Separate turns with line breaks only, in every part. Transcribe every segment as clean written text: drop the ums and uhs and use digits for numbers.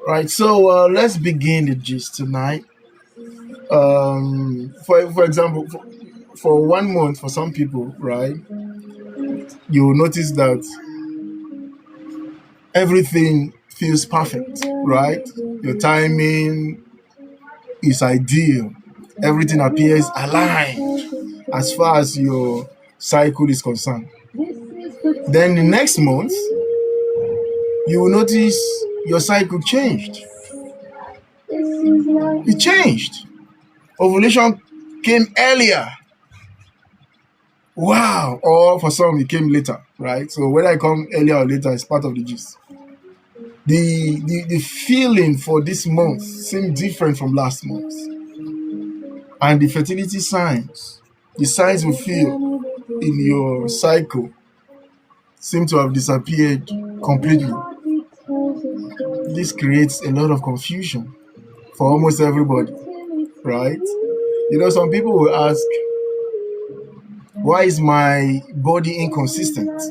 Right, so let's begin the gist tonight. For example, for 1 month, for some people, right, you will notice that everything feels perfect, right? Your timing is ideal. Everything appears aligned as far as your cycle is concerned. Then the next month, you will notice your cycle changed. It changed. Ovulation came earlier. Wow. Or for some, it came later, right? So whether it come earlier or later is part of the gist. The feeling for this month seemed different from last month. And the fertility signs, the signs we feel in your cycle seem to have disappeared completely. This creates a lot of confusion for almost everybody, right? Some people will ask, why is my body inconsistent?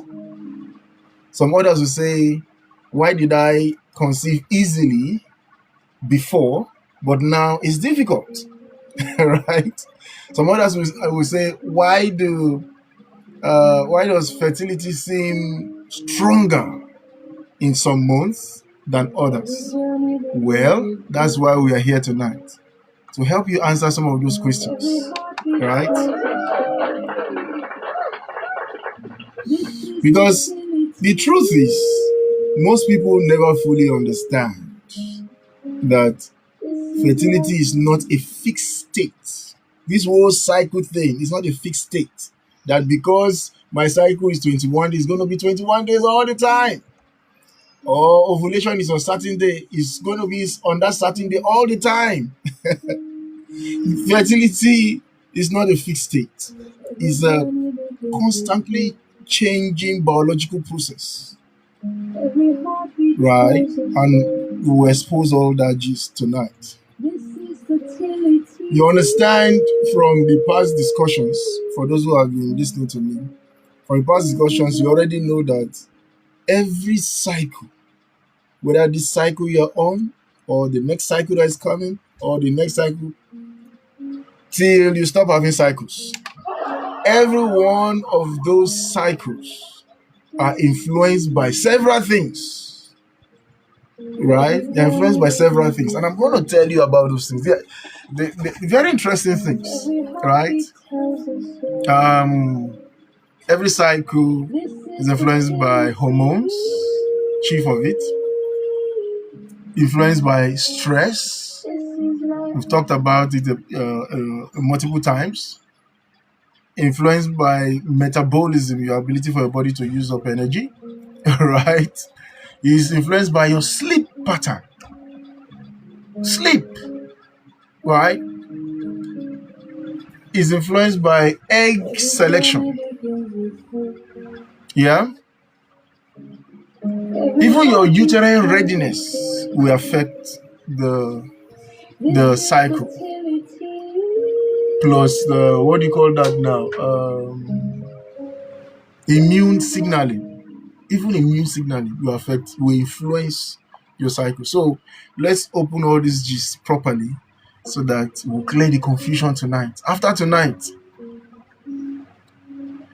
Some others will say, why did I conceive easily before, but now it's difficult, right? Some others will say, why does fertility seem stronger in some months than others? Well, that's why we are here tonight, to help you answer some of those questions, right? Because the truth is, most people never fully understand that fertility is not a fixed state. This whole cycle thing is not a fixed state. That because my cycle is 21 days, it's going to be 21 days all the time. Or ovulation is on certain day, it's going to be on that certain day all the time. Fertility is not a fixed state. It's a constantly changing biological process. Right? And we'll expose all that gist tonight. You understand from the past discussions, for those who have been listening to me, from the past discussions, you already know that every cycle, whether this cycle you're on, or the next cycle that is coming, or the next cycle, till you stop having cycles, every one of those cycles are influenced by several things, right? They're influenced by several things, and I'm going to tell you about those things. They're very interesting things, right? Every cycle is influenced by hormones, chief of it, influenced by stress. We've talked about it multiple times. Influenced by metabolism, your ability for your body to use up energy, right? Is influenced by your sleep pattern. Sleep, right? Is influenced by egg selection. Yeah? Even your uterine readiness will affect the cycle. Plus the, what do you call that now? Immune signaling. Even immune signaling will influence your cycle. So let's open all these gist properly so that we'll clear the confusion tonight. After tonight,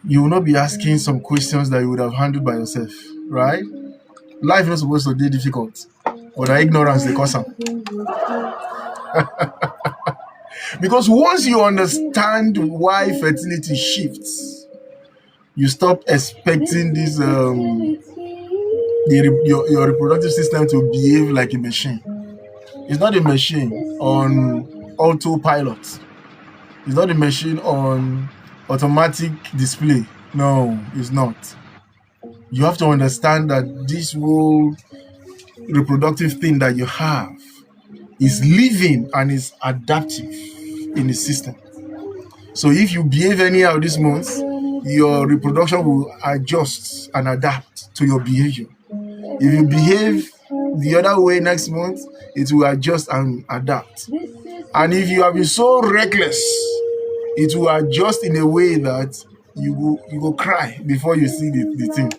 you will not be asking some questions that you would have handled by yourself, right? Life is not supposed to be difficult, but our ignorance they cause them. Because once you understand why fertility shifts, you stop expecting this your reproductive system to behave like a machine. It's not a machine on autopilot. It's not a machine on automatic display. No, it's not. You have to understand that this whole reproductive thing that you have is living and is adaptive in the system. So if you behave anyhow this month, your reproduction will adjust and adapt to your behavior. If you behave the other way next month, it will adjust and adapt. And if you have been so reckless, it will adjust in a way that you go cry before you see the thing.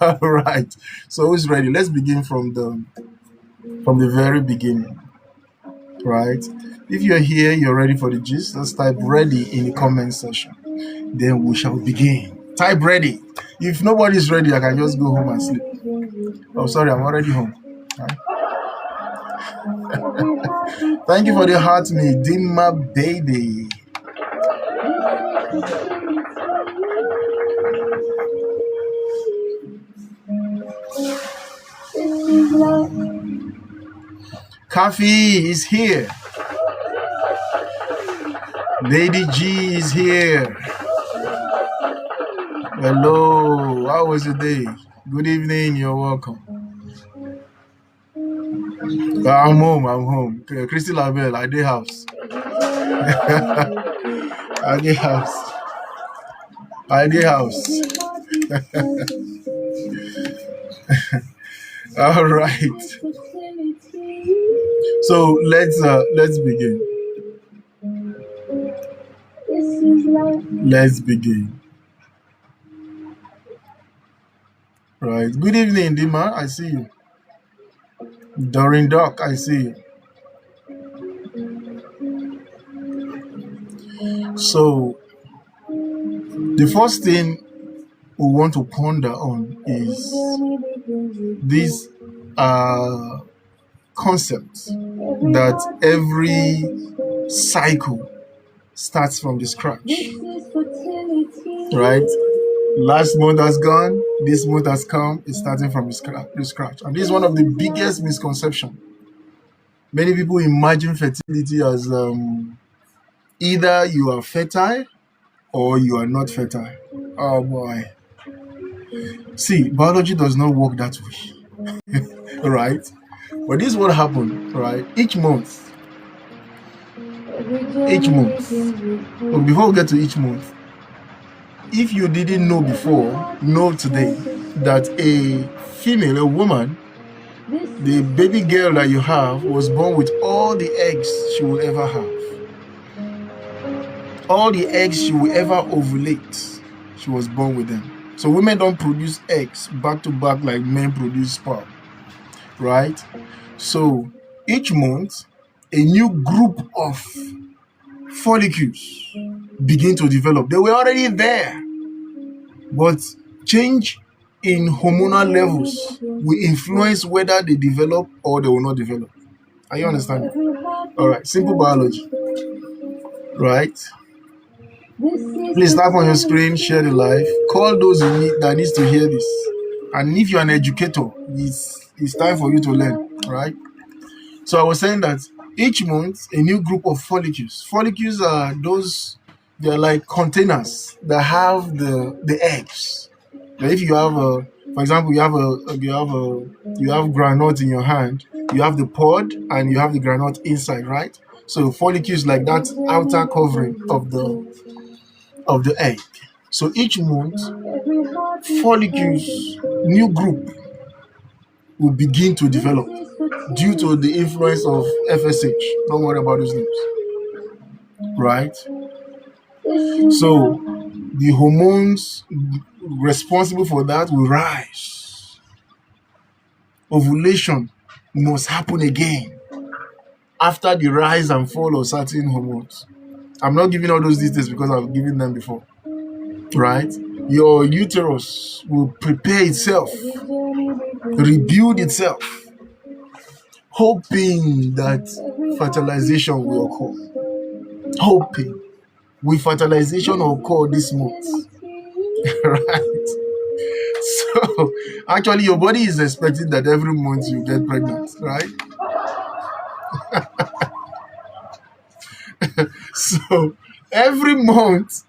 All right. So who's ready? Let's begin from the very beginning. Right. If you're here, you're ready for the gist. Let's type ready in the comment section. Then we shall begin. Type ready. If nobody's ready, I can just go home and sleep. Oh, sorry, I'm already home. Right. Thank you for the heart, me, Dimma baby. Coffee is here. Lady G is here. Hello, how was your day? Good evening, you're welcome. I'm home. Christy Labelle, I did house. I did house. All right. So let's begin. Let's begin. Right. Good evening, Dima. I see you. Doreen Doc, I see you. So the first thing we want to ponder on is this concept that every cycle starts from the scratch. Right? Last month has gone, this month has come, it's starting from the scratch. And this is one of the biggest misconceptions. Many people imagine fertility as either you are fertile or you are not fertile. Oh boy. See, biology does not work that way. Right? But this is what happened, right? Each month. But before we get to each month, if you didn't know before, know today that a female, a woman, the baby girl that you have was born with all the eggs she will ever have. All the eggs she will ever ovulate, she was born with them. So women don't produce eggs back to back like men produce sperm, right? So each month, a new group of follicles begin to develop. They were already there, but change in hormonal levels will influence whether they develop or they will not develop. Are you understanding? All right, simple biology, right? Please tap on your screen, share the live, call those that needs to hear this. And if you're an educator, it's time for you to learn, right? So I was saying that each month, a new group of follicles. Follicles are they're like containers that have the eggs. Now if you have for example, you have granite in your hand, you have the pod and you have the granite inside, right? So follicles like that outer covering of the egg. So each month, follicles, new group will begin to develop due to the influence of FSH. Don't worry about those names. Right? So the hormones responsible for that will rise. Ovulation must happen again after the rise and fall of certain hormones. I'm not giving all those details because I've given them before. Right? Your uterus will prepare itself, rebuild itself, hoping that fertilization will occur. Hoping. Will fertilization occur this month? Right? So, actually, your body is expecting that every month you get pregnant, right? So, every month,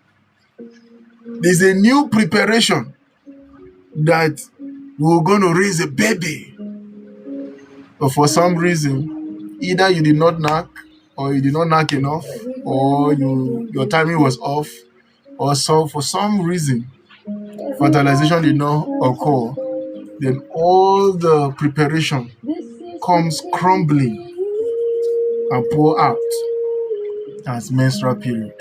there's a new preparation that we're going to raise a baby. But for some reason, either you did not knock, or you did not knock enough, or your timing was off, or so for some reason, fertilization did not occur, then all the preparation comes crumbling and pour out as menstrual period.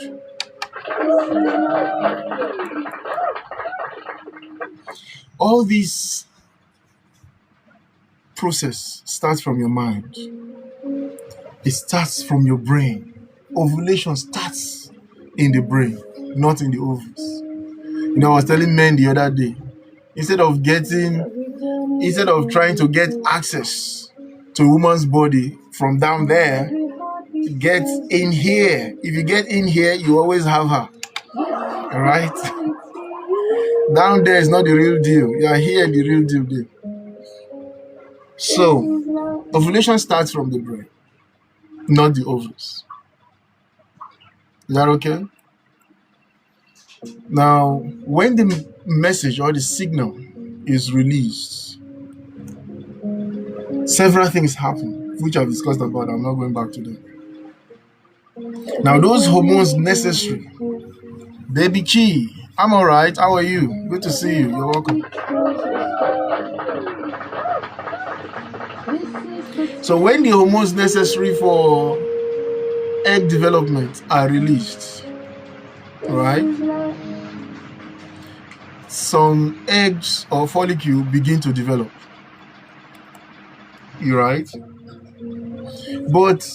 All this process starts from your mind. It starts from your brain. Ovulation starts in the brain, not in the ovaries. I was telling men the other day, instead of trying to get access to a woman's body from down there, get in here. If you get in here, you always have her. All right? Down there is not the real deal. You are here, the real deal. So, ovulation starts from the brain, not the ovaries. Is that okay? Now, when the message or the signal is released, several things happen, which I've discussed about. I'm not going back to them. Now, those hormones necessary, baby Chi, I'm all right. How are you? Good to see you. You're welcome. So when the hormones necessary for egg development are released, right, some eggs or follicle begin to develop. You're right. But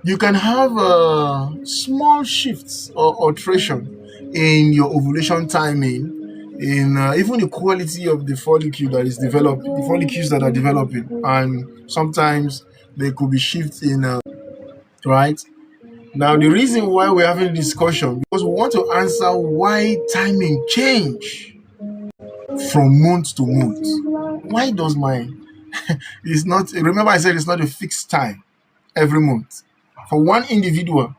you can have small shifts or alteration in your ovulation timing, in even the quality of the follicle that is developed, the follicles that are developing, and sometimes there could be shifts in, right? Now, the reason why we're having a discussion, because we want to answer why timing change from month to month. Why does it's not, remember I said it's not a fixed time every month. For one individual,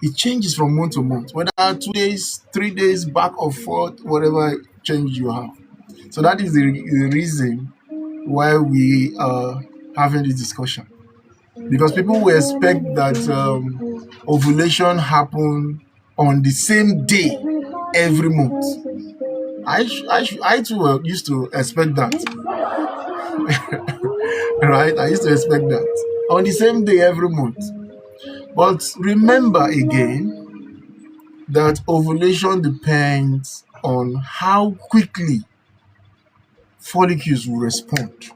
it changes from month to month, whether 2 days, 3 days, back or forth, whatever change you have. So that is the reason why we are having this discussion. Because people will expect that ovulation happen on the same day every month. I too used to expect that. Right? I used to expect that. On the same day every month. But remember again that ovulation depends on how quickly follicles will respond.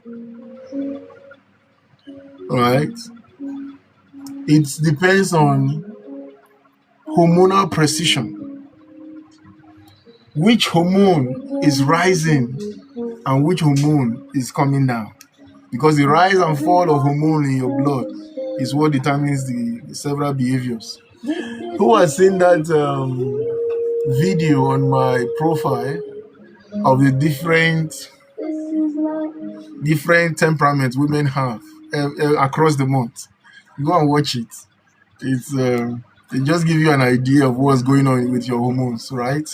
Right? It depends on hormonal precision. Which hormone is rising and which hormone is coming down. Because the rise and fall of hormone in your blood is what determines the several behaviors. Who has seen that video on my profile of the different temperaments women have across the month? Go and watch it. It just gives you an idea of what's going on with your hormones, right?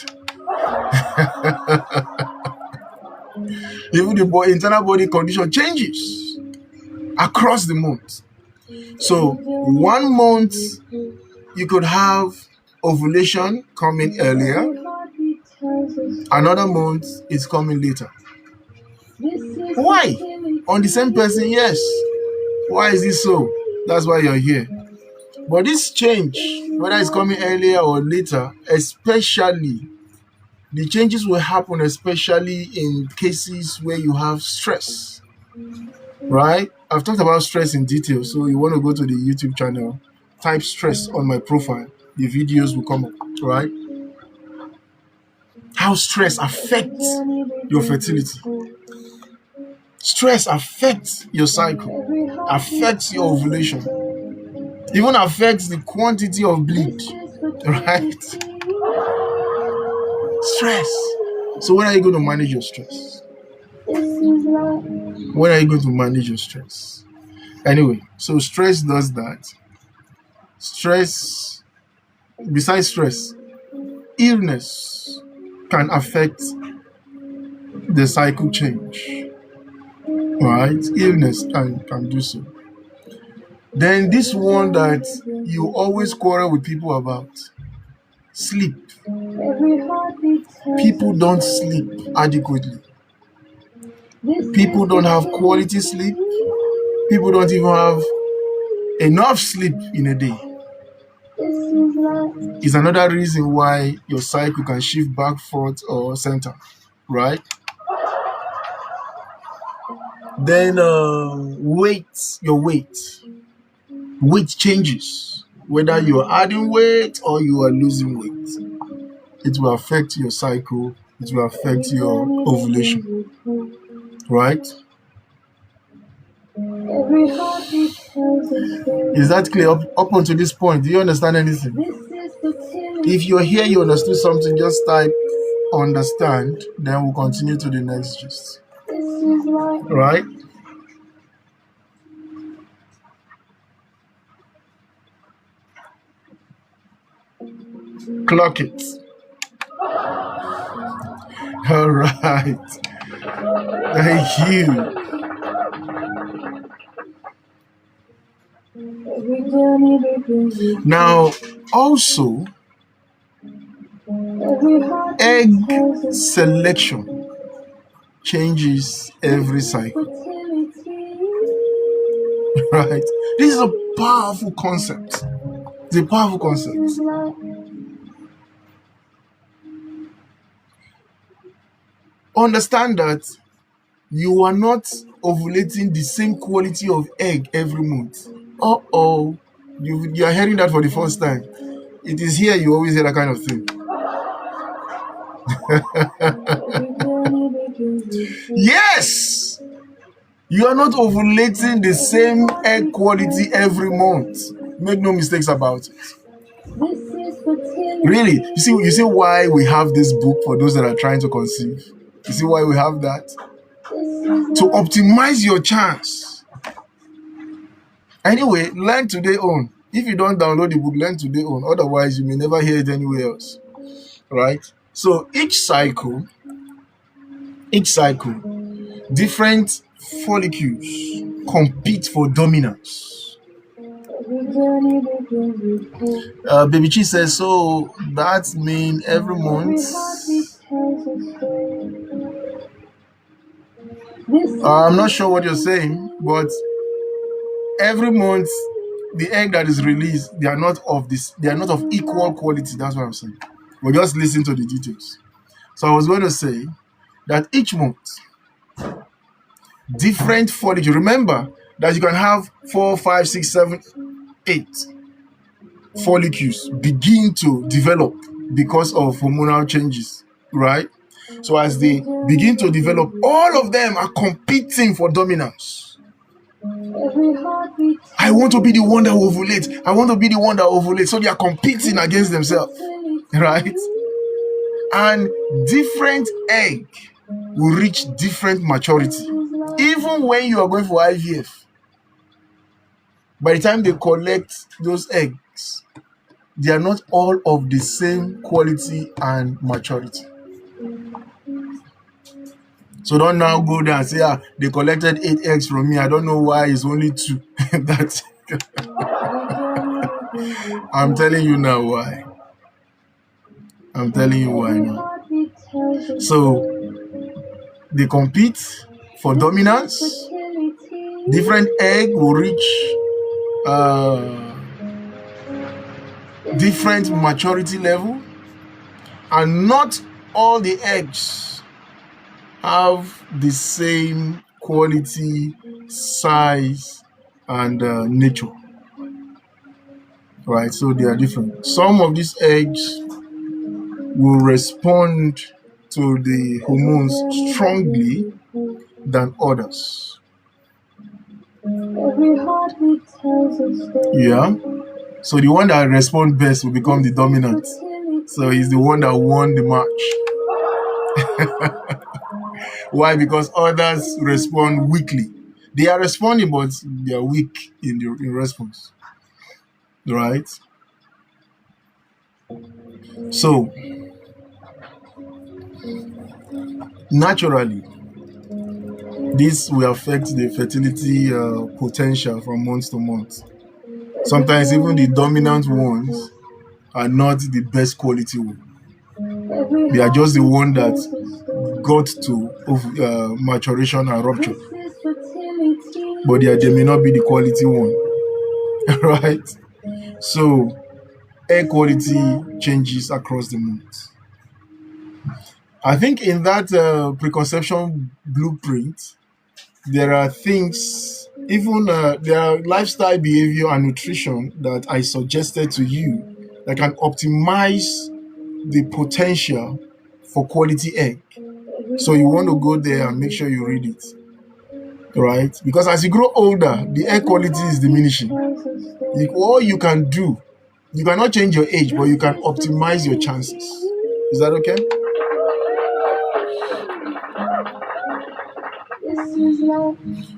Even the internal body condition changes across the month. So 1 month you could have ovulation coming earlier. Another month it's coming later. Why? On the same person, yes. Why is this so? That's why you're here. But this change, whether it's coming earlier or later, especially the changes will happen especially in cases where you have stress, right? I've talked about stress in detail, so you want to go to the YouTube channel, type stress on my profile, the videos will come up, right? How stress affects your fertility. Stress affects your cycle, affects your ovulation, even affects the quantity of bleed, right? Stress. So when are you going to manage your stress? When are you going to manage your stress? Anyway, so stress does that. Stress, besides stress, illness can affect the cycle change, right? Illness can do so. Then this one that you always quarrel with people about, sleep. People don't sleep adequately. People don't have quality sleep. People don't even have enough sleep in a day. It's another reason why your cycle can shift back, forth, or center, right? Then your weight changes. Whether you are adding weight or you are losing weight, it will affect your cycle. It will affect your ovulation, right? Is that clear up until this point? Do you understand anything? If you're here, you understood something, just type understand, then we'll continue to the next gist. Right? Clock it. All right. Thank you. Now, also, egg selection changes every cycle. Right? This is a powerful concept. It's a powerful concept. Understand that you are not ovulating the same quality of egg every month. You are hearing that for the first time. It is here you always hear that kind of thing. Yes! You are not ovulating the same egg quality every month. Make no mistakes about it. Really, you see why we have this book for those that are trying to conceive. You see why we have that? To optimize your chance. Anyway, learn today on. If you don't download the book, learn today on. Otherwise, you may never hear it anywhere else. Right? So each cycle, different follicles compete for dominance. Baby Chi says, so that means every month. I'm not sure what you're saying, but every month the egg that is released, they are not of equal quality. That's what I'm saying. But just listen to the details. So I was going to say that each month, different follicles. Remember that you can have 4, 5, 6, 7, 8 follicles begin to develop because of hormonal changes, right? So as they begin to develop, all of them are competing for dominance. I want to be the one that ovulates. I want to be the one that ovulates. So they are competing against themselves, right? And different egg will reach different maturity. Even when you are going for IVF, by the time they collect those eggs, they are not all of the same quality and maturity. So don't now go there and say, they collected 8 eggs from me. I don't know why it's only 2. That's I'm telling you now why. I'm telling you why now. So they compete for dominance. Different egg will reach different maturity level, and not all the eggs have the same quality, size, and nature. Right? So they are different. Some of these eggs will respond to the hormones strongly than others. Yeah. So the one that responds best will become the dominant. So he's the one that won the match. Why? Because others respond weakly. They are responding, but they are weak in response. Right? So, naturally, this will affect the fertility potential from month to month. Sometimes even the dominant ones are not the best quality one. They are just the one that got to maturation and rupture. But they may not be the quality one. Right? So, air quality changes across the month. I think in that preconception blueprint, there are things, even there are lifestyle, behavior, and nutrition that I suggested to you that can optimize the potential for quality egg. So you want to go there and make sure you read it, right? Because as you grow older, the egg quality is diminishing. All you can do, you cannot change your age, but you can optimize your chances. Is that okay?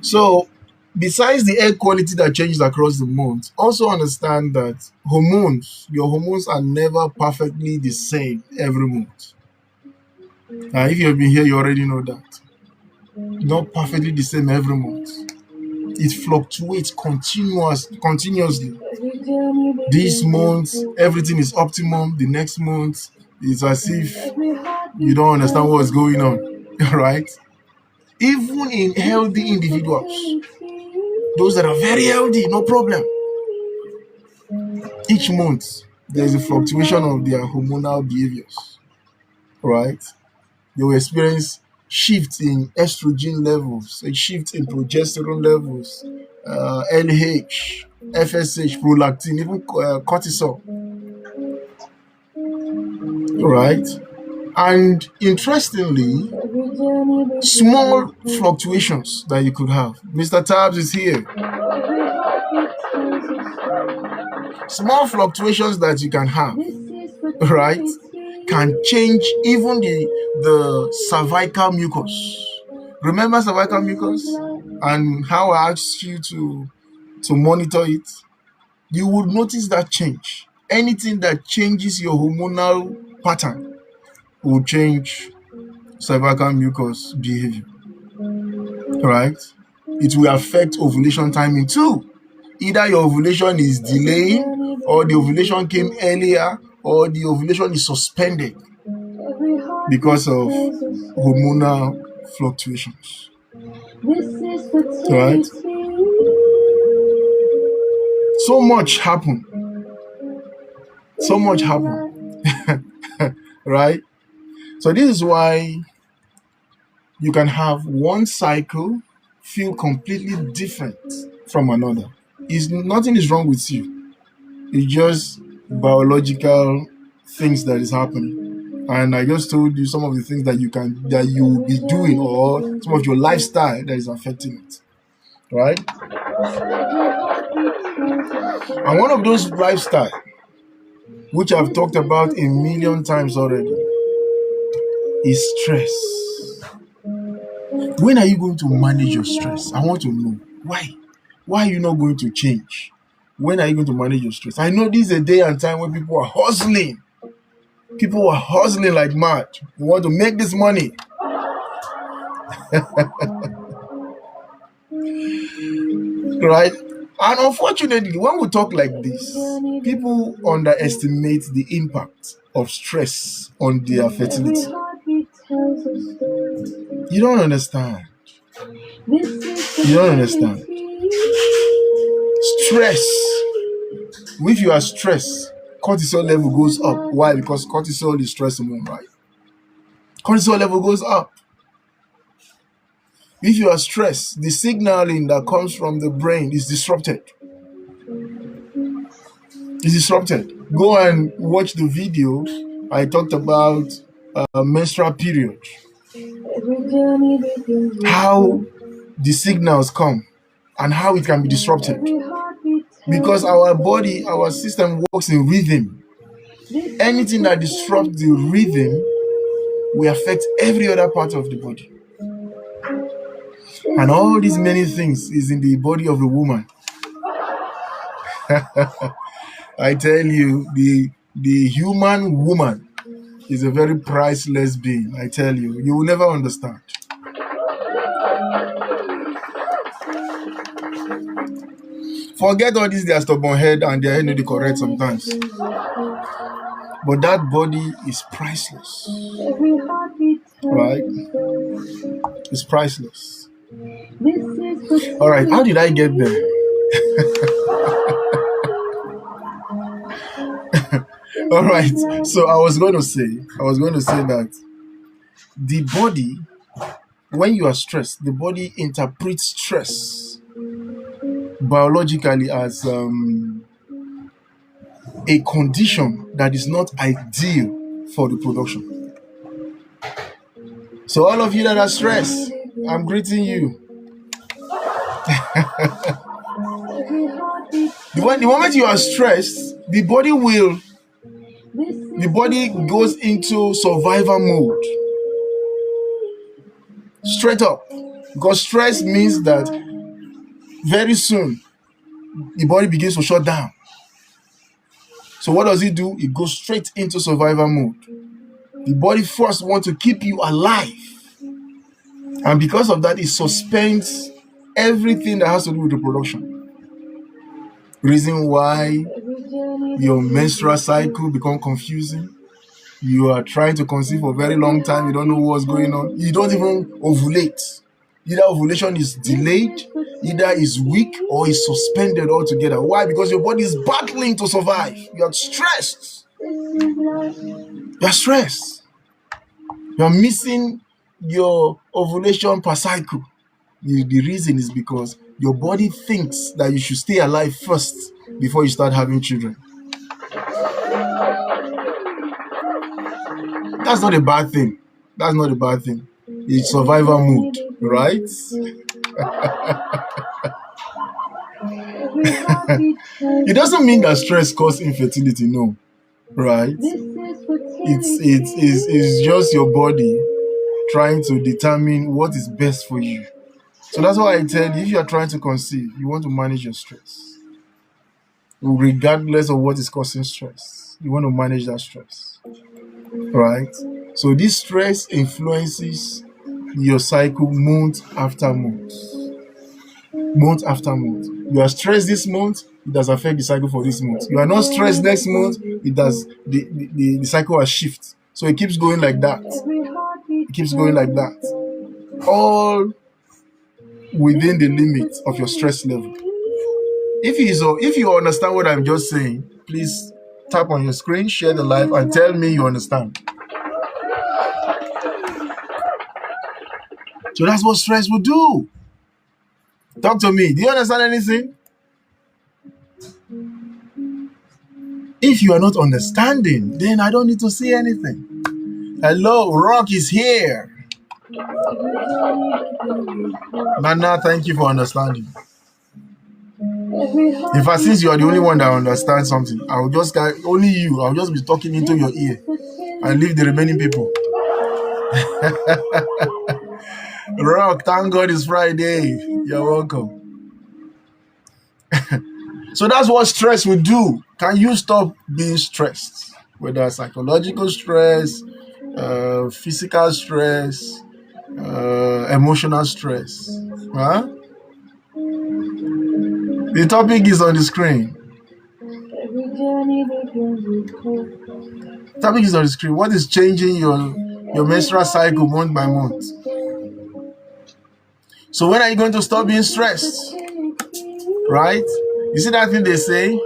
So, besides the egg quality that changes across the month, also understand that your hormones are never perfectly the same every month. If you have been here, you already know that. Not perfectly the same every month. It fluctuates continuously. This month, everything is optimum. The next month, it's as if you don't understand what's going on, right? Even in healthy individuals, those that are very healthy, no problem. Each month, there's a fluctuation of their hormonal behaviors, right? They will experience shifts in estrogen levels, a shift in progesterone levels, LH, FSH, prolactin, even cortisol, right? And interestingly, small fluctuations that you could have. Mr. Tabs is here. Small fluctuations that you can have, right, can change even the cervical mucus. Remember cervical mucus and how I asked you to monitor it? You would notice that change. Anything that changes your hormonal pattern will change cervical mucus behavior, right? It will affect ovulation timing too. Either your ovulation is delaying, or the ovulation came earlier, or the ovulation is suspended because of hormonal fluctuations. Right? So much happened. Right? So this is why you can have one cycle feel completely different from another. Nothing is wrong with you. It's just biological things that is happening. And I just told you some of the things that you will be doing, or some of your lifestyle that is affecting it. Right? And one of those lifestyle, which I've talked about a million times already, is stress. When are you going to manage your stress? I want to know. Why? Why are you not going to change? When are you going to manage your stress? I know this is a day and time when people are hustling. People are hustling like mad. We want to make this money. Right? And unfortunately, when we talk like this, people underestimate the impact of stress on their fertility. You don't understand. Stress. If you are stressed, cortisol level goes up. Why? Because cortisol is stress hormone, right? Cortisol level goes up. If you are stressed, the signaling that comes from the brain is disrupted. Go and watch the video I talked about menstrual period. How the signals come and how it can be disrupted. Because our body, our system works in rhythm. Anything that disrupts the rhythm will affect every other part of the body. And all these many things is in the body of a woman. I tell you, the human woman is a very priceless being. I tell you, you will never understand. Forget all this, their stubborn head and their head may be correct sometimes. But that body is priceless. Right? It's priceless. All right, how did I get there? All right, so I was going to say that the body when you are stressed, the body interprets stress biologically as a condition that is not ideal for reproduction. So all of you that are stressed, I'm greeting you. The moment you are stressed, the body goes into survival mode. Straight up. Because stress means that very soon the body begins to shut down. So what does it do? It goes straight into survival mode. The body first wants to keep you alive. And because of that, it suspends everything that has to do with reproduction. Reason why your menstrual cycle becomes confusing. You are trying to conceive for a very long time. You don't know what's going on. You don't even ovulate. Either ovulation is delayed, either is weak, or is suspended altogether. Why? Because your body is battling to survive. You are stressed. You are stressed. You are missing your ovulation per cycle. The reason is because your body thinks that you should stay alive first before you start having children. That's not a bad thing. That's not a bad thing. It's survival mode, right? It doesn't mean that stress causes infertility, no, right? It's just your body trying to determine what is best for you. So that's why I tell you, if you are trying to conceive, you want to manage your stress. Regardless of what is causing stress, you want to manage that stress, right? So this stress influences your cycle month after month. Month after month. You are stressed this month, it does affect the cycle for this month. You are not stressed next month, it does the cycle has shift. So it keeps going like that. It keeps going like that. All within the limits of your stress level. If you understand what I'm just saying, please tap on your screen, share the live, and tell me you understand. So that's what stress will do. Talk to me. Do you understand anything? If you are not understanding, then I don't need to say anything. Hello, Rock is here. Nana, thank you for understanding. In fact, since you are the only one that understands something, I'll just be talking into your ear and leave the remaining people. Rock, thank God it's Friday. You're welcome. So that's what stress will do. Can you stop being stressed? Whether psychological stress, physical stress, emotional stress. Huh? The topic is on the screen. Topic is on the screen. What is changing your menstrual cycle month by month? So when are you going to stop being stressed? Right? You see that thing they say?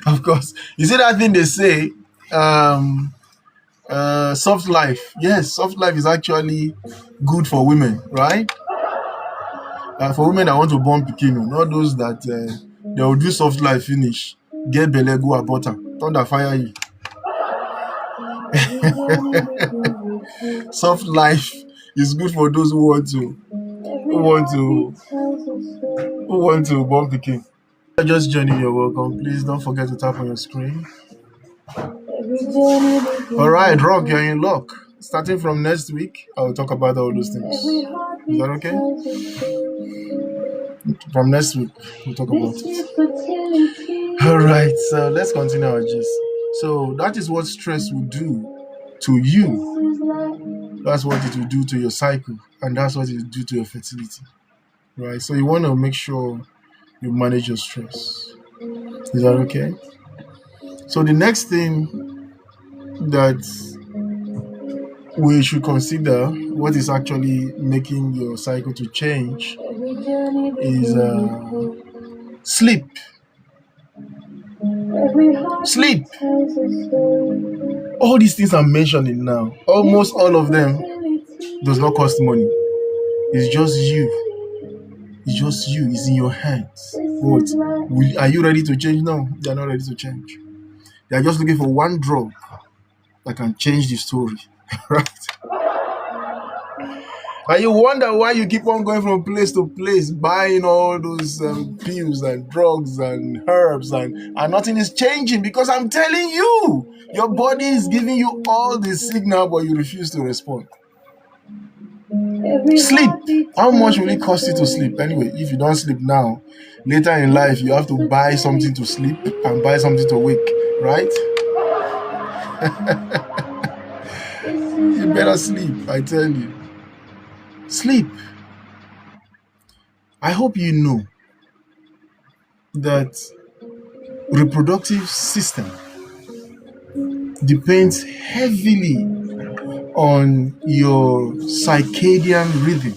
Of course. You see that thing they say? Soft life. Yes, soft life is actually good for women, right? For women that want to born pikin, not those that they will do soft life finish, get belle go abort am, thunder fire you. Soft life is good for those who want to born pikin. Just joining, you're welcome. Please don't forget to tap on your screen. All right, Rock, you're in luck. Starting from next week, I'll talk about all those things. Is that okay? From next week, we'll talk about it. All right, so let's continue our gist. So that is what stress will do to you. That's what it will do to your cycle, and that's what it will do to your fertility. Right? So you want to make sure you manage your stress. Is that okay? So the next thing that we should consider, what is actually making your cycle to change, is sleep. Sleep. All these things I'm mentioning now, almost all of them does not cost money. It's just you. It's just you. It's in your hands. But are you ready to change? No, they're not ready to change. They're just looking for one drug that can change the story. Right? And you wonder why you keep on going from place to place, buying all those pills and drugs and herbs, and nothing is changing, because I'm telling you, your body is giving you all the signal, but you refuse to respond. Sleep. How much will it cost you to sleep? Anyway, if you don't sleep now, later in life, you have to buy something to sleep and buy something to wake, right? You better sleep, I tell you. Sleep. I hope you know that reproductive system depends heavily on your circadian rhythm.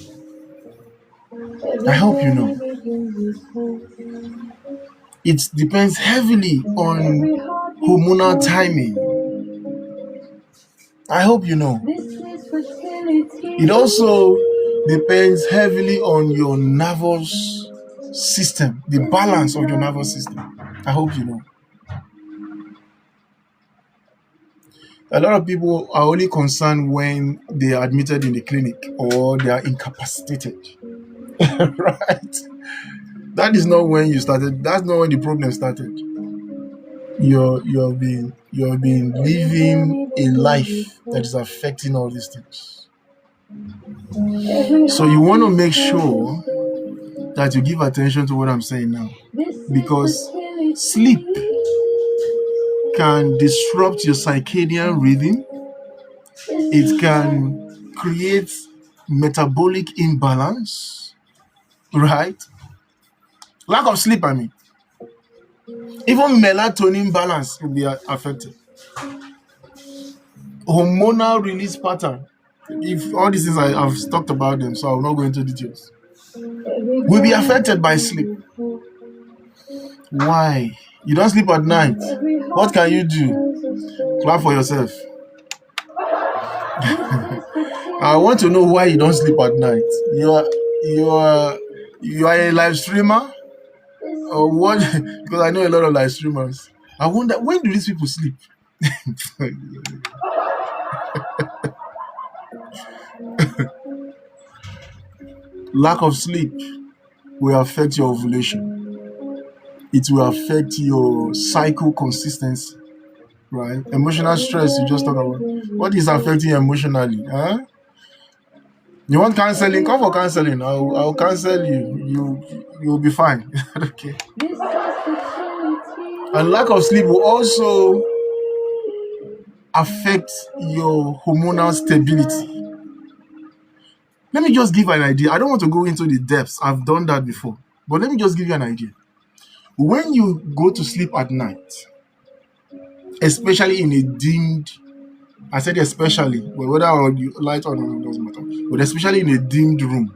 I hope you know. It depends heavily on hormonal timing. I hope you know. It also depends heavily on your nervous system, the balance of your nervous system. I hope you know. A lot of people are only concerned when they are admitted in the clinic or they are incapacitated. Right? That is not when you started. That's not when the problem started. You're being living a life that is affecting all these things. So you want to make sure that you give attention to what I'm saying now, because sleep can disrupt your circadian rhythm. It can create metabolic imbalance, right? Lack of sleep, I mean. Even melatonin balance will be affected. Hormonal release pattern. If all these things I've talked about them, so I will not go into details. Will be affected by sleep. Why? You don't sleep at night. What can you do? Clap for yourself. I want to know why you don't sleep at night. You are a live streamer, or what? Because I know a lot of live streamers. I wonder, when do these people sleep? Lack of sleep will affect your ovulation. It will affect your cycle consistency, right? Emotional stress, you just talk about. What is affecting you emotionally? Huh? You want counseling? Come for counseling. I'll counsel you. You'll be fine. Okay. And lack of sleep will also affect your hormonal stability. Let me just give an idea. I don't want to go into the depths. I've done that before. But let me just give you an idea. When you go to sleep at night, especially in a dimmed, I said especially, but whether you light on doesn't matter, but especially in a dimmed room,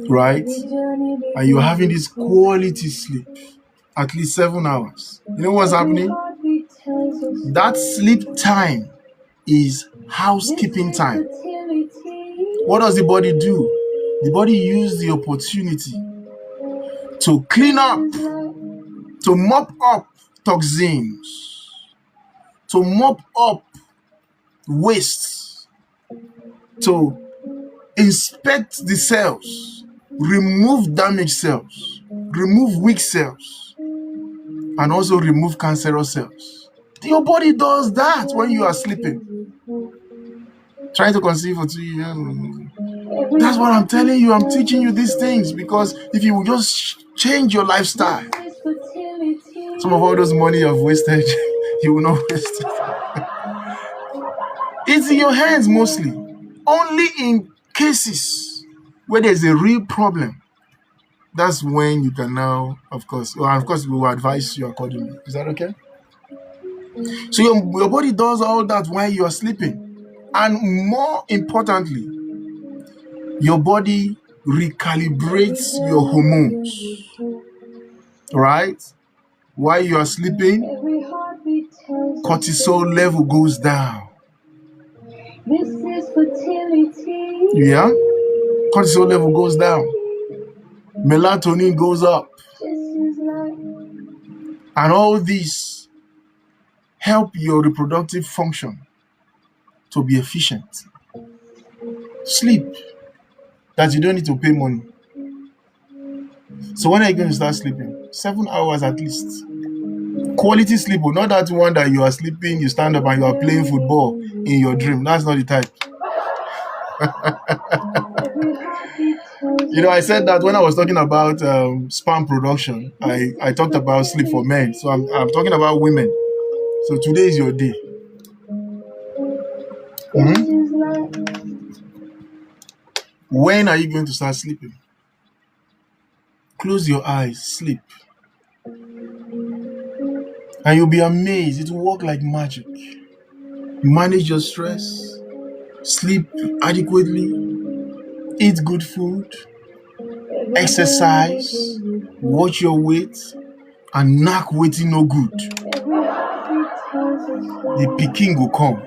right? And you're having this quality sleep, at least 7 hours. You know what's happening? That sleep time is housekeeping time. What does the body do? The body uses the opportunity to clean up, to mop up toxins, to mop up waste, to inspect the cells, remove damaged cells, remove weak cells, and also remove cancerous cells. Your body does that when you are sleeping. Trying to conceive for 2 years. That's what I'm telling you. I'm teaching you these things because if you will just change your lifestyle, some of all those money you've wasted, you will not waste it. It's in your hands mostly. Only in cases where there's a real problem, that's when you can now, of course, we will advise you accordingly. Is that okay? So your body does all that while you are sleeping. And more importantly, your body recalibrates your hormones, right? While you are sleeping, cortisol level goes down.
This is fertility.
Yeah, cortisol level goes down. Melatonin goes up. And all these help your reproductive function to be efficient. Sleep, that you don't need to pay money. So when are you going to start sleeping? 7 hours at least. Quality sleep, not that one that you are sleeping, you stand up and you are playing football in your dream. That's not the type. I said that when I was talking about sperm production, I talked about sleep for men. So I'm talking about women. So today is your day. When are you going to start sleeping? Close your eyes, sleep. And you'll be amazed. It will work like magic. Manage your stress. Sleep adequately. Eat good food. Exercise. Watch your weight. And knack waiting no good. The pikin will come.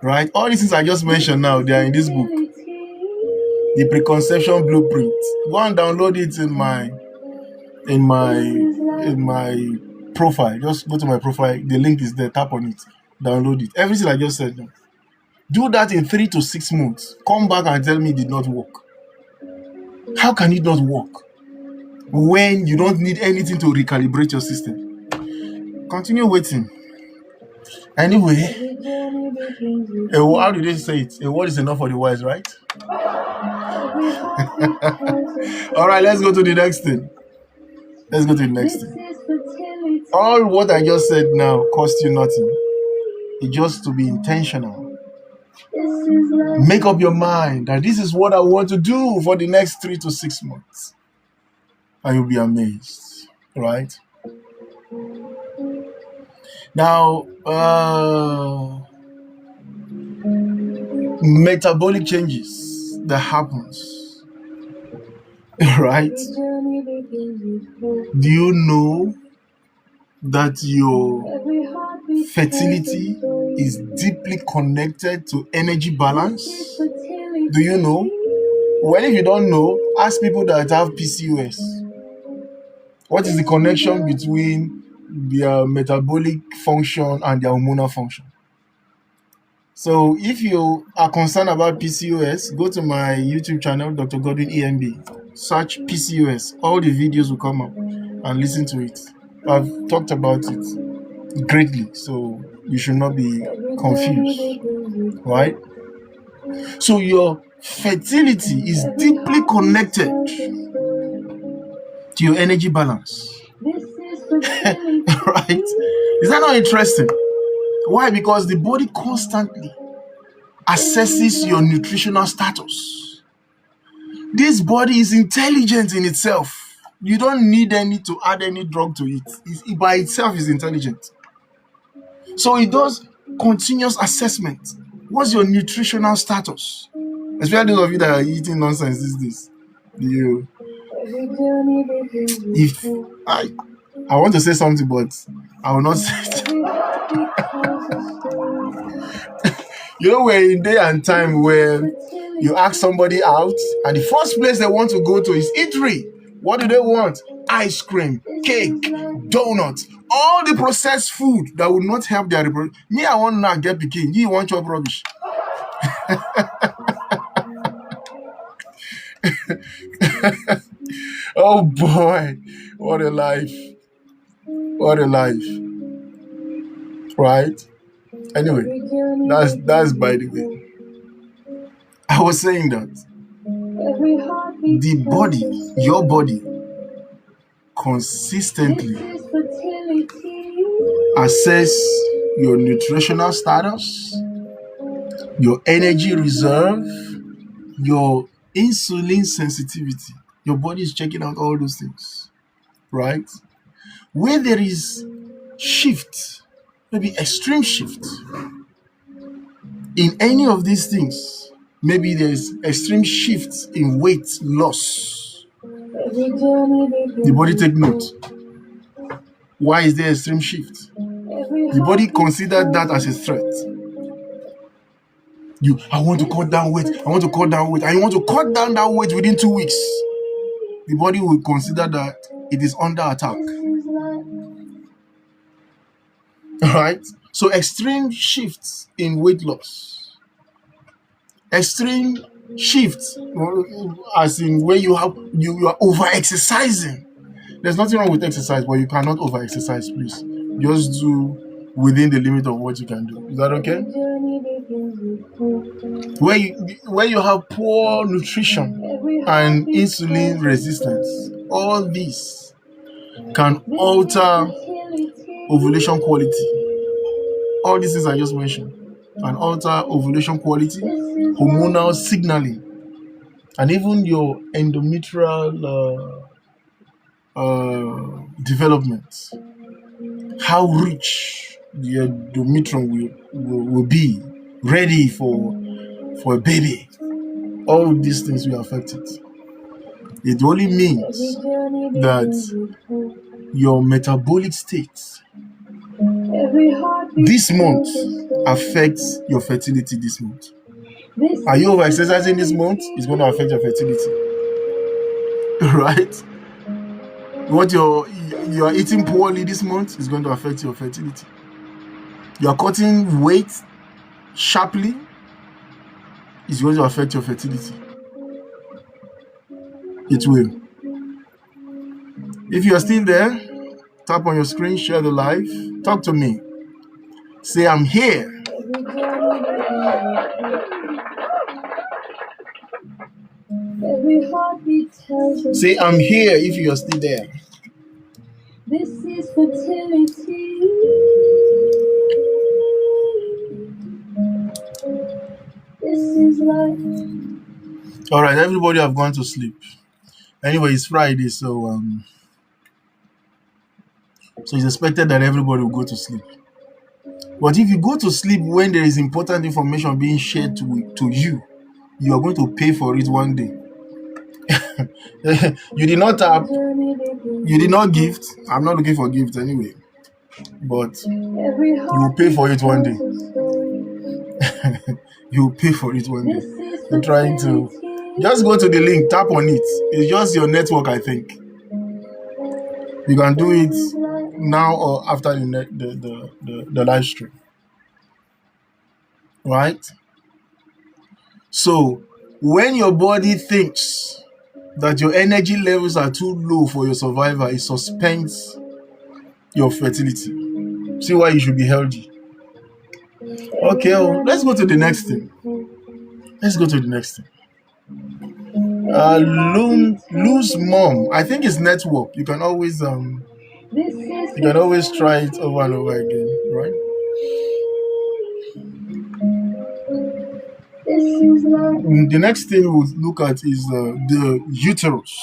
Right? All these things I just mentioned now, they are in this book. The preconception blueprint. Go and download it in my profile. Just go to my profile. The link is there. Tap on it. Download it. Everything I just said. Do that in 3 to 6 months. Come back and tell me it did not work. How can it not work when you don't need anything to recalibrate your system? Continue waiting. Anyway, how do they say it? A word is enough for the wise, right? All right, let's go to the next thing. All what I just said now cost you nothing. It's just to be intentional. Make up your mind that this is what I want to do for the next 3 to 6 months. And you'll be amazed, right? Now, metabolic changes that happens, right? Do you know that your fertility is deeply connected to energy balance? Do you know? Well, if you don't know, ask people that have PCOS. What is the connection between their metabolic function and their hormonal function? So if you are concerned about PCOS, go to my YouTube channel, Dr. Godwin EMB. Search PCOS. All the videos will come up and listen to it. I've talked about it greatly, so you should not be confused, right? So your fertility is deeply connected to your energy balance. Right? Is that not interesting? Why? Because the body constantly assesses your nutritional status. This body is intelligent in itself. You don't need to add any drug to it. It by itself is intelligent. So it does continuous assessment. What's your nutritional status? Especially those of you that are eating nonsense these days. If I want to say something, but I will not say it. We're in day and time where you ask somebody out, and the first place they want to go to is eatery. What do they want? Ice cream, cake, donuts, all the processed food that will not help their reproduction. Me, I want to get pikin. You want your rubbish. Oh boy, what a life. What a life. Right? Anyway, that's by the way. I was saying that the body, your body, consistently assess your nutritional status, your energy reserve, your insulin sensitivity. Your body is checking out all those things, right? Where there is shift, maybe extreme shift in any of these things, maybe there's extreme shift in weight loss, the body take note. Why is there extreme shift? The body considered that as a threat. I want to cut down weight, and you want to cut down that weight within 2 weeks. The body will consider that it is under attack. Alright? So extreme shifts in weight loss. Extreme shifts, as in where you are over exercising. There's nothing wrong with exercise, but you cannot over exercise, please. Just do within the limit of what you can do. Is that okay? Where you have poor nutrition and insulin resistance, all these can alter ovulation quality. All these things I just mentioned can alter ovulation quality, hormonal signaling, and even your endometrial development. How rich the endometrium will be ready for a baby. All these things will affect it. It only means that your metabolic state this month affects your fertility this month. Are you over exercising this month? It's going to affect your fertility. Right? What you are eating poorly this month is going to affect your fertility. You are cutting weight sharply, is going to affect your fertility. It will. If you are still there, tap on your screen, share the live, talk to me. Say, I'm here. Say, I'm here if you are still there.
This is fertility. This is life.
All right, everybody have gone to sleep. Anyway, it's Friday, so it's expected that everybody will go to sleep. But if you go to sleep when there is important information being shared to you, you are going to pay for it one day. You did not tap, you did not gift. I'm not looking for gifts anyway, but you will pay for it one day. You will pay for it one day. You're trying to just go to the link, tap on it. It's just your network, I think. You can do it now or after the live stream. Right? So when your body thinks that your energy levels are too low for your survival, it suspends your fertility. See why you should be healthy. Okay, let's go to the next thing. Lose mom. I think it's network. You can always try it over and over again, right? The next thing we'll look at is the uterus.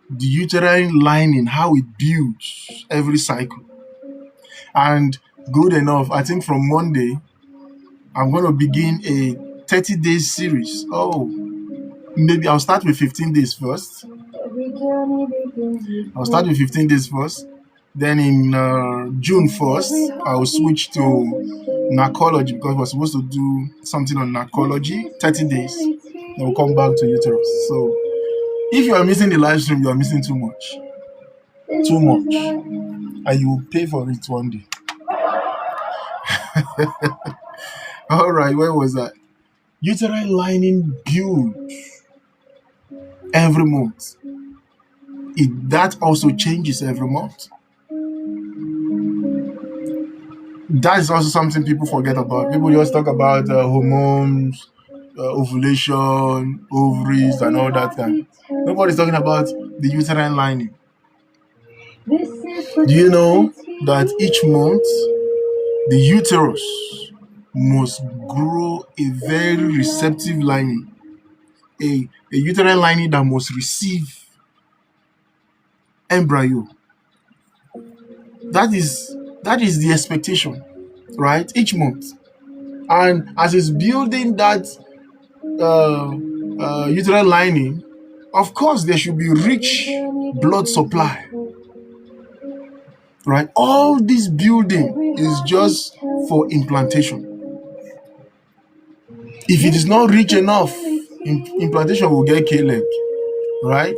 The uterine lining, how it builds every cycle. And good enough, I think from Monday, I'm going to begin a 30-day series. Maybe I'll start with 15 days first. Then in June 1st, I will switch to narcology because we're supposed to do something on narcology, 30 days. Then we'll come back to uterus. So if you are missing the live stream, you are missing too much. And you will pay for it one day. All right, where was that? Uterine lining builds every month. That also changes every month. That is also something people forget about. People just talk about hormones, ovulation, ovaries, and all that kind. Nobody's talking about the uterine lining. Do you know that each month the uterus must grow a very receptive lining, a uterine lining that must receive embryo? That is the expectation, right? Each month. And as it's building that uterine lining, of course there should be rich blood supply. right? All this building is just for implantation. If it is not rich enough, implantation will get K-leg, right?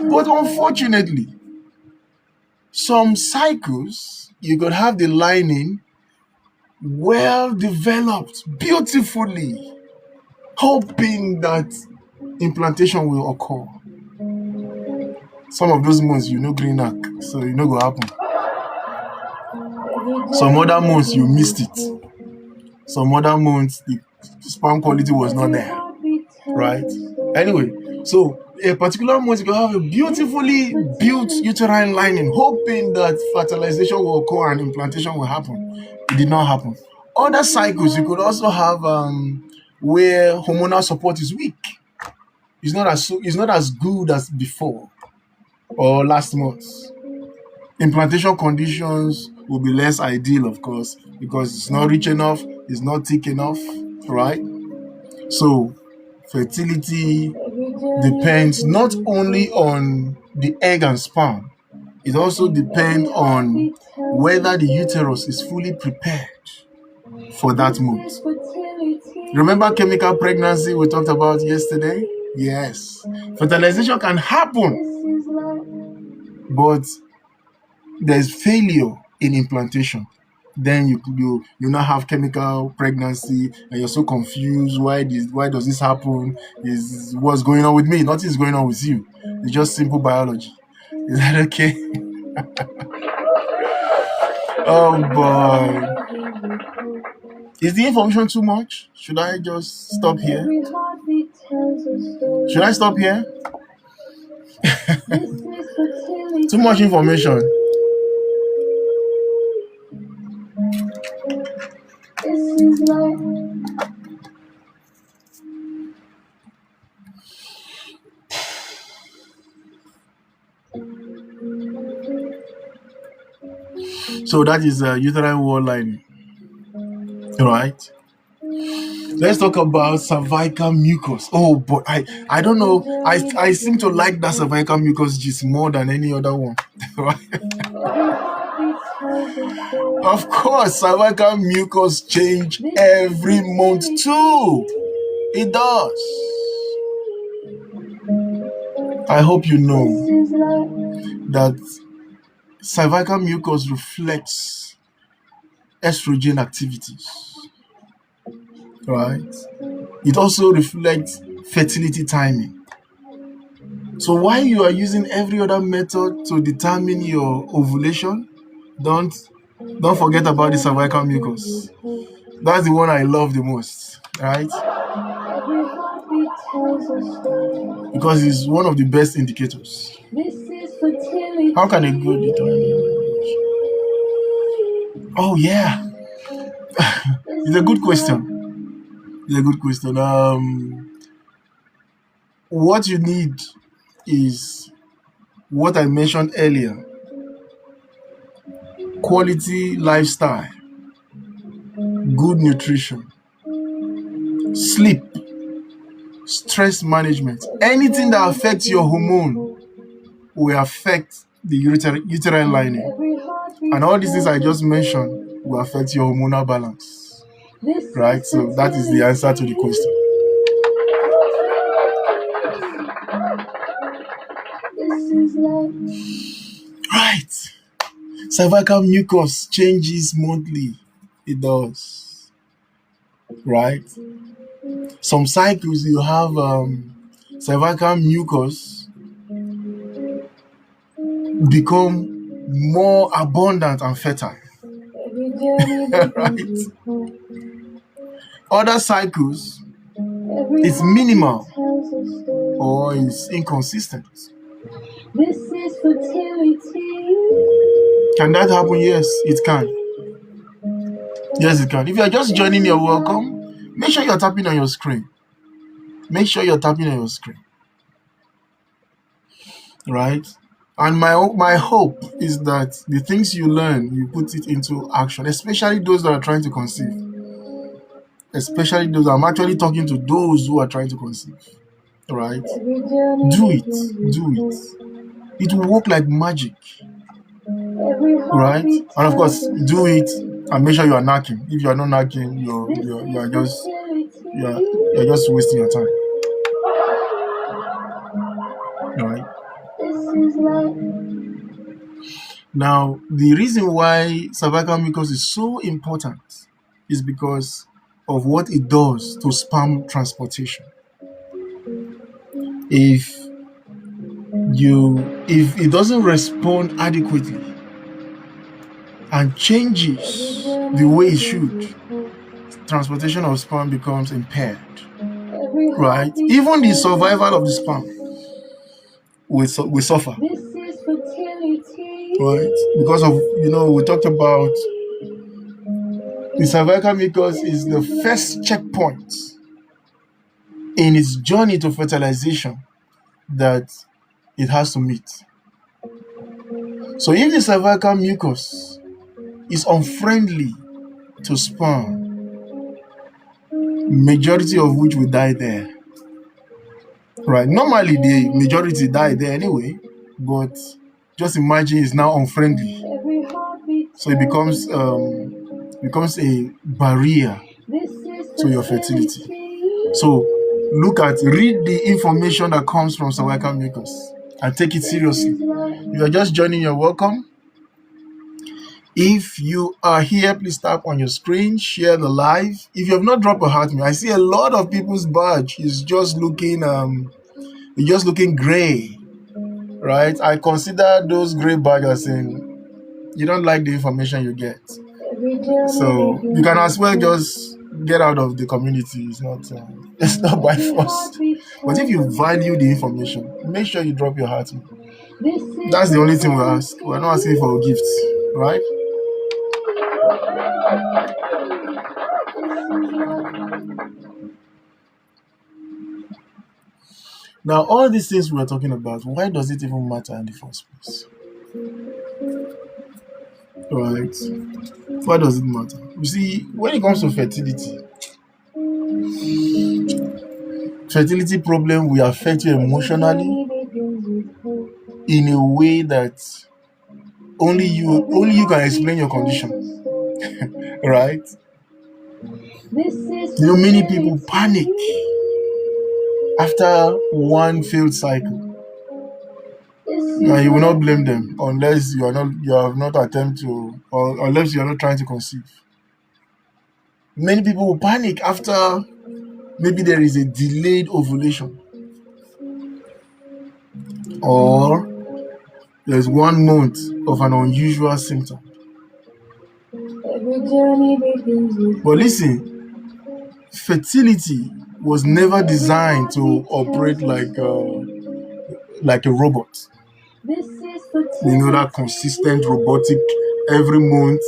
But unfortunately, some cycles, you could have the lining well developed, beautifully, hoping that implantation will occur. Some of those months, green arc, so go happen. Some other months, you missed it. Some other months, the sperm quality was not there, right? Anyway, so a particular month, you can have a beautifully built uterine lining, hoping that fertilization will occur and implantation will happen. It did not happen. Other cycles, you could also have where hormonal support is weak. It's not as good as before or last month. Implantation conditions will be less ideal, of course, because it's not rich enough, it's not thick enough, right? So fertility depends not only on the egg and sperm, it also depends on whether the uterus is fully prepared for that month. Remember chemical pregnancy we talked about yesterday? Yes. Fertilization can happen, but there's failure in implantation. Then you now have chemical pregnancy and you're so confused. Why does this happen? Is what's going on with me? Nothing is going on with you. It's just simple biology. Is that okay? Oh boy. Is the information too much? Should I just stop here? Should I stop here? Too much information. So that is uterine wall lining, right? Let's talk about cervical mucus. Oh, but I don't know. I seem to like that cervical mucus just more than any other one. Of course, cervical mucus change every month too. It does. I hope you know that cervical mucus reflects estrogen activities, right? It also reflects fertility timing. So while you are using every other method to determine your ovulation, don't forget about the cervical mucus. That's the one I love the most, right? Because it's one of the best indicators. How can a good determine? Oh yeah. It's a good question. It's a good question. What you need is what I mentioned earlier. Quality lifestyle, good nutrition, sleep, stress management. Anything that affects your hormone will affect the uterine lining. And all these things I just mentioned will affect your hormonal balance. Right? So that is the answer to the question. Right. Cervical mucus changes monthly. It does. Right? Some cycles you have cervical mucus become more abundant and fertile. Right? Other cycles, it's minimal or it's inconsistent. This is fertility. Can that happen? Yes, it can. Yes, it can. If you are just joining, you're welcome. Make sure you're tapping on your screen. Make sure you're tapping on your screen. Right? And my hope is that the things you learn, you put it into action, especially those that are trying to conceive. Especially those, I'm actually talking to those who are trying to conceive. Right? Do it. It will work like magic,
Every
right?
heartbeat
And of course,
tells a
do it
story.
and make sure you are knacking. If you are not knacking,
This
you
is
are just
fertility.
you're just wasting your time, right?
This is life.
Now, the reason why cervical mucus is so important is because of what it does to sperm transportation. If it doesn't respond adequately and changes the way it should, transportation of sperm becomes impaired, right? Even the survival of the sperm will suffer,
This is fertility.
right? Because of, we talked about the cervical mucus is the first checkpoint in its journey to fertilization that it has to meet. So if the cervical mucus is unfriendly to sperm, majority of which will die there, right? Normally the majority die there anyway, but just imagine it's now unfriendly, so it becomes a barrier to your fertility. So read the information that comes from cervical mucus and take it seriously. If you're just joining, you're welcome. If you are here, please tap on your screen, share the live. If you have not dropped a heart, I see a lot of people's badge is just looking gray, right? I consider those gray badges saying you don't like the information you get, so you can as well just get out of the community. It's not by force. But if you value the information, make sure you drop your heart. That's the only thing we ask. We're not asking for gifts, right? Now, all these things we're talking about, why does it even matter in the first place? Right? Why does it matter? You see, when it comes to fertility problem will affect you emotionally in a way that only you can explain your condition. Right? Many people panic after one failed cycle. Now, you will not blame them unless you have not attempted to, or unless you are not trying to conceive. Many people will panic after maybe there is a delayed ovulation, or there's 1 month of an unusual symptom. But listen, fertility was never designed to operate like a robot. That consistent robotic every month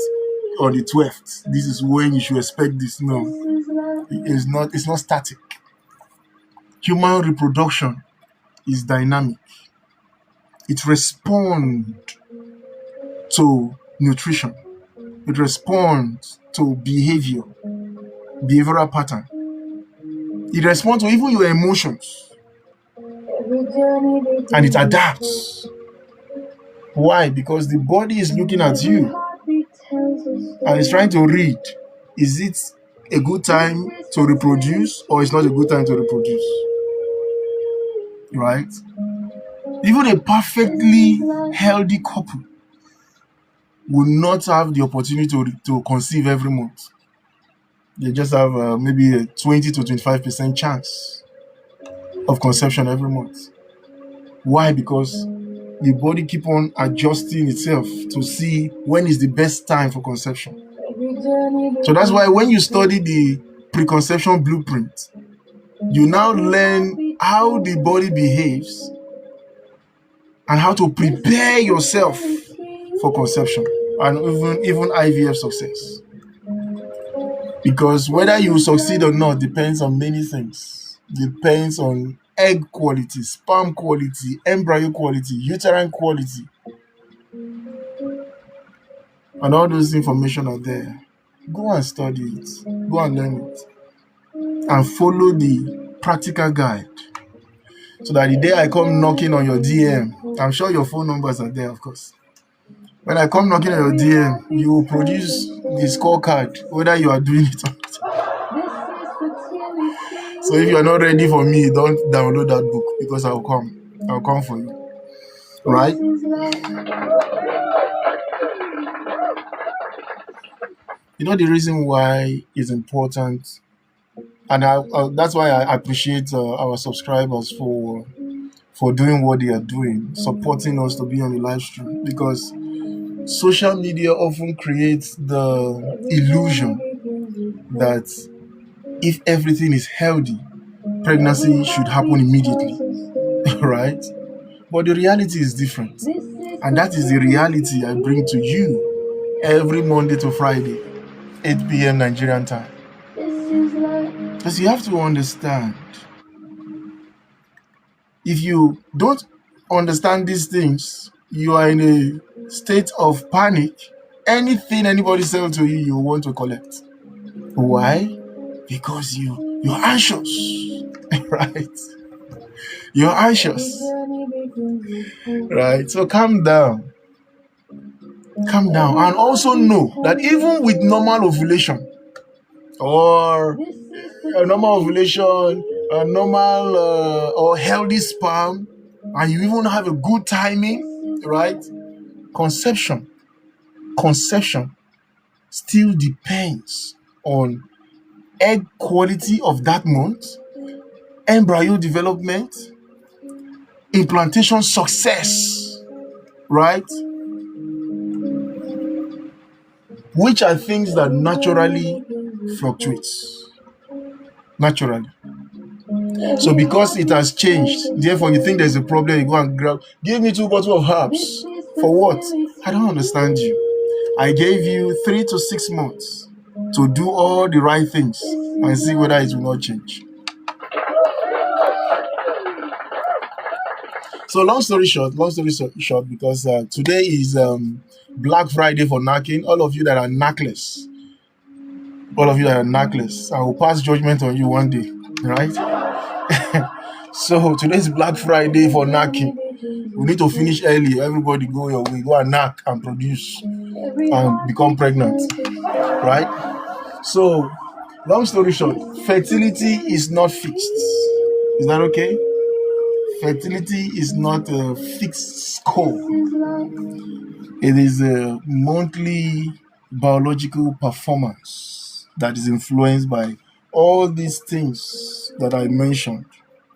on the 12th. This is when you should expect this. No, it's not static. Human reproduction is dynamic. It responds to nutrition. It responds to behavioral pattern. It responds to even your emotions. And it adapts. Why? Because the body is looking at you and it's trying to read. Is it a good time to reproduce, or it's not a good time to reproduce? Right? Even a perfectly healthy couple will not have the opportunity to conceive every month. They just have maybe a 20 to 25% chance of conception every month. Why? Because the body keep on adjusting itself to see when is the best time for conception. So that's why when you study the preconception blueprint, you now learn how the body behaves and how to prepare yourself for conception and even IVF success. Because whether you succeed or not depends on many things. Depends on egg quality, sperm quality, embryo quality, uterine quality. And all those information are there. Go and study it. Go and learn it. And follow the practical guide. So that the day I come knocking on your DM, I'm sure your phone numbers are there, of course. When I come knocking on your DM, you will produce the scorecard, whether you are doing it or not. So if you are not ready for me, don't download that book because I'll come. I'll come for you. Right? You know the reason why it's important, and that's why I appreciate our subscribers for doing what they are doing, supporting us to be on the live stream, because social media often creates the illusion that if everything is healthy, pregnancy should happen immediately, right? But the reality is different. And that is the reality I bring to you every Monday to Friday, 8 p.m. Nigerian time. Because you have to understand, if you don't understand these things, you are in a state of panic. Anything anybody sells to you, you want to collect. Why? Because you're anxious, right? You're anxious, right? So calm down. Calm down. And also know that even with normal ovulation, or a normal ovulation, a normal or healthy sperm, and you even have a good timing, right? Conception still depends on egg quality of that month, embryo development, implantation success, right? Which are things that naturally fluctuates. Naturally. So because it has changed, therefore you think there's a problem, you go and give me 2 bottles of herbs. For what? I don't understand you. I gave you 3 to 6 months to do all the right things and see whether it will not change. So long story short, because today is Black Friday for knacking. All of you that are knackless, I will pass judgment on you one day, right? So today's Black Friday for knacking. We need to finish early. Everybody go your way, go and knack and produce and become pregnant, right? So long story short, fertility is not fixed. Is that okay? Fertility is not a fixed score. It is a monthly biological performance that is influenced by all these things that I mentioned,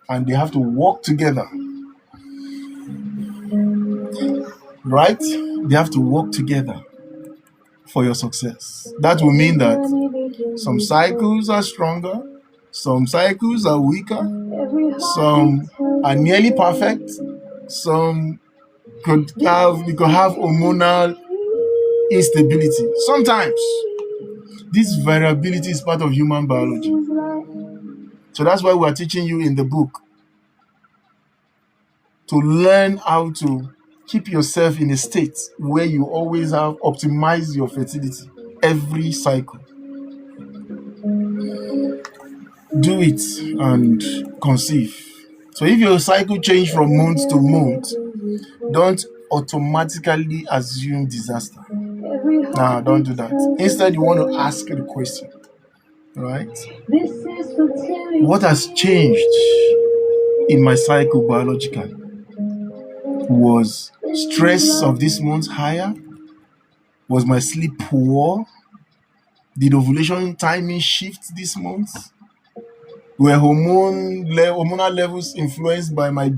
and they have to work together, right? They have to work together for your success. That will mean that some cycles are stronger, some cycles are weaker, some are nearly perfect, some you could have hormonal instability. Sometimes this variability is part of human biology. So that's why we are teaching you in the book to learn how to keep yourself in a state where you always have optimized your fertility every cycle. Do it and conceive. So if your cycle change from month to month, don't automatically assume disaster. Nah, don't do that. Instead, you want to ask the question, right? What has changed in my cycle biologically? Was stress of this month higher? Was my sleep poor? Did ovulation timing shift this month? Were hormonal levels influenced by my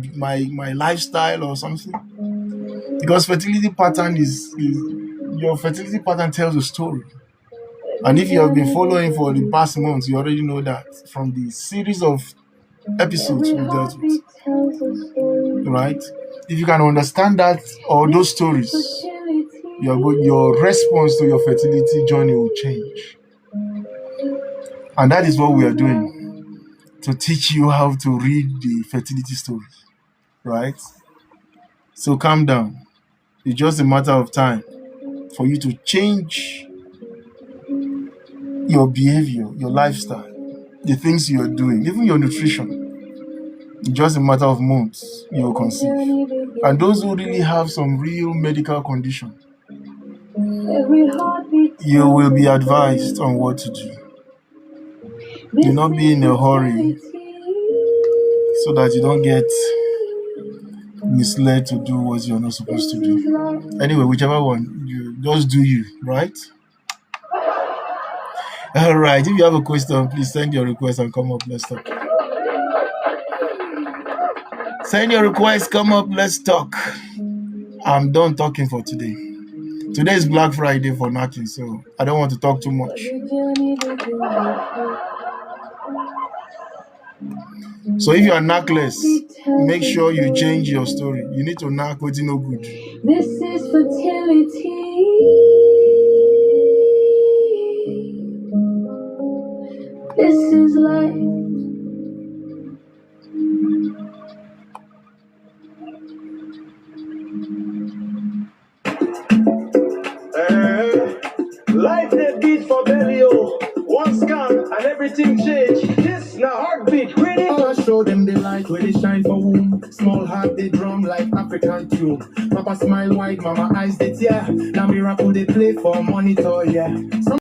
lifestyle or something? Because fertility pattern your fertility pattern tells a story. And if you have been following for the past months, you already know that from the series of episodes we've dealt with, right? If you can understand that or those stories, your response to your fertility journey will change. And that is what we are doing, to teach you how to read the fertility stories, right? So calm down. It's just a matter of time for you to change your behavior, your lifestyle, the things you are doing, even your nutrition. just a matter of months, you will conceive. And those who really have some real medical condition, you will be advised on what to do. Do not be in a hurry so that you don't get misled to do what you're not supposed to do. Anyway, whichever one, you just do you, right? All right. If you have a question, please send your request and come up. Let's talk. Send your request, come up, let's talk. I'm done talking for today. Today is Black Friday for knacking, so I don't want to talk too much. So if you are knackless, make sure you change your story. You need to knack what's no good.
This is fertility. This is life.
Life they beat for belly, oh. One scan and everything change. This na heartbeat, really. I show them the light where they shine for womb. Small heart they drum like African tune. Papa smile wide, mama eyes they tear. Now miracle they play for monitor, yeah.